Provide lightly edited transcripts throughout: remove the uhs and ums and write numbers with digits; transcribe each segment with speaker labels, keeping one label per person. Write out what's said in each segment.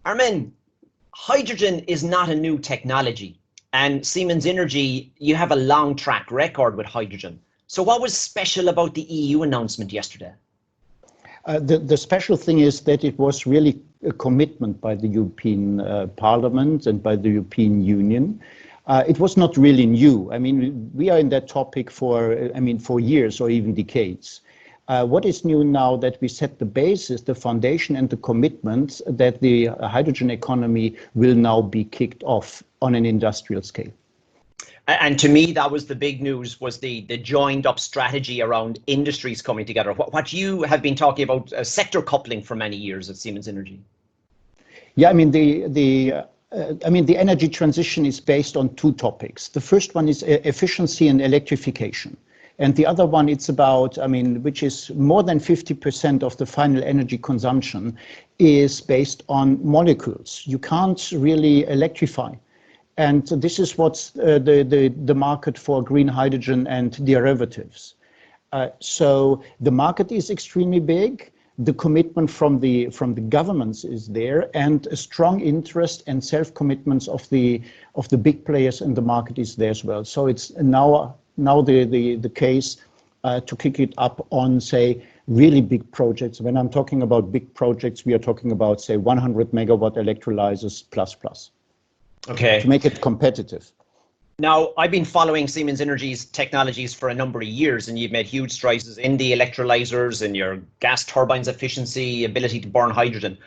Speaker 1: Armin, hydrogen is not a new technology, and Siemens Energy, you have a long track record with hydrogen. So what was special about the EU announcement yesterday?
Speaker 2: The special thing is that it was really a commitment by the European Parliament and by the European Union. It was not really new. I mean, we are in that topic for years or even decades. What is new now that we set the basis, the foundation and the commitment that the hydrogen economy will now be kicked off on an industrial scale.
Speaker 1: And to me, that was the big news, was the joined up strategy around industries coming together. What you have been talking about, sector coupling for many years at Siemens Energy.
Speaker 2: Yeah, I mean, the energy transition is based on two topics. The first one is efficiency and electrification. And the other one, it's about, which is more than 50% of the final energy consumption is based on molecules. You can't really electrify. And this is what's the market for green hydrogen and derivatives. So the market is extremely big. The commitment from the governments is there, and a strong interest and self-commitments of the big players in the market is there as well. So it's now the case to kick it up on, say, really big projects. When I'm talking about big projects, we are talking about, say, 100 megawatt electrolyzers plus.
Speaker 1: Okay.
Speaker 2: To make it competitive.
Speaker 1: Now, I've been following Siemens Energy's technologies for a number of years, and you've made huge strides in the electrolyzers and your gas turbines efficiency, ability to burn hydrogen.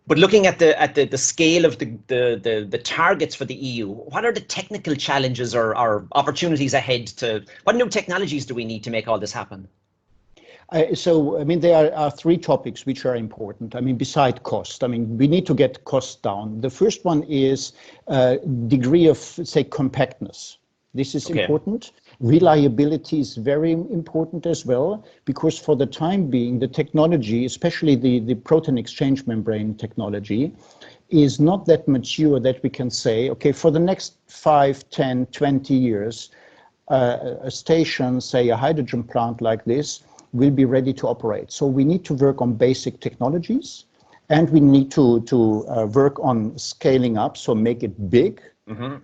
Speaker 1: But looking at the scale of the targets for the EU, what are the technical challenges or opportunities ahead what new technologies do we need to make all this happen?
Speaker 2: There are three topics which are important. Beside cost, we need to get costs down. The first one is degree of, say, compactness. This is important. Reliability is very important as well, because for the time being, the technology, especially the proton exchange membrane technology, is not that mature that we can say, okay, for the next 5, 10, 20 years, a station, say a hydrogen plant like this, will be ready to operate. So we need to work on basic technologies, and we need to work on scaling up, so make it big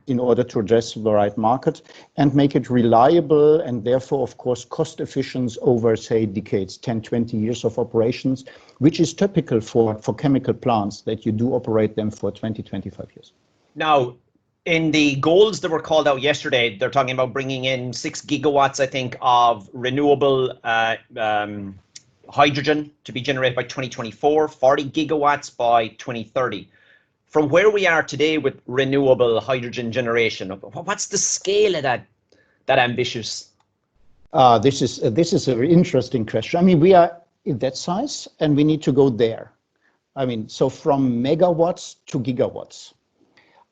Speaker 2: in order to address the right market, and make it reliable, and therefore, of course, cost efficient over, say, decades, 10, 20 years of operations, which is typical for chemical plants, that you do operate them for 20, 25 years.
Speaker 1: Now, in the goals that were called out yesterday, they're talking about bringing in 6 gigawatts, I think, of renewable hydrogen to be generated by 2024, 40 gigawatts by 2030. From where we are today with renewable hydrogen generation, what's the scale of that ambitious?
Speaker 2: This is a very interesting question. We are in that size, and we need to go there. So from megawatts to gigawatts.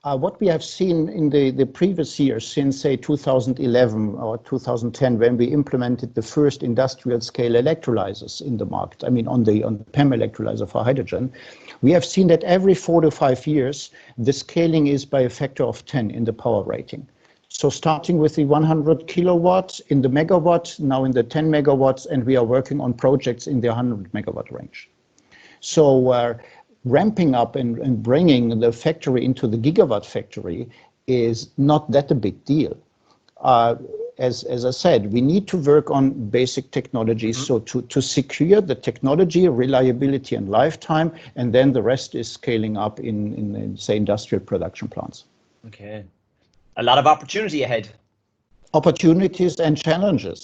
Speaker 2: What we have seen in the previous years, since, say, 2011 or 2010, when we implemented the first industrial scale electrolyzers in the market, on the PEM electrolyzer for hydrogen, we have seen that every 4 to 5 years, the scaling is by a factor of 10 in the power rating. So starting with the 100 kilowatts in the megawatt, now in the 10 megawatts, and we are working on projects in the 100 megawatt range. So ramping up and bringing the factory into the gigawatt factory is not that a big deal. As I said, we need to work on basic technologies, so to secure the technology, reliability and lifetime, and then the rest is scaling up in say, industrial production plants.
Speaker 1: Okay. A lot of opportunity ahead.
Speaker 2: Opportunities and challenges.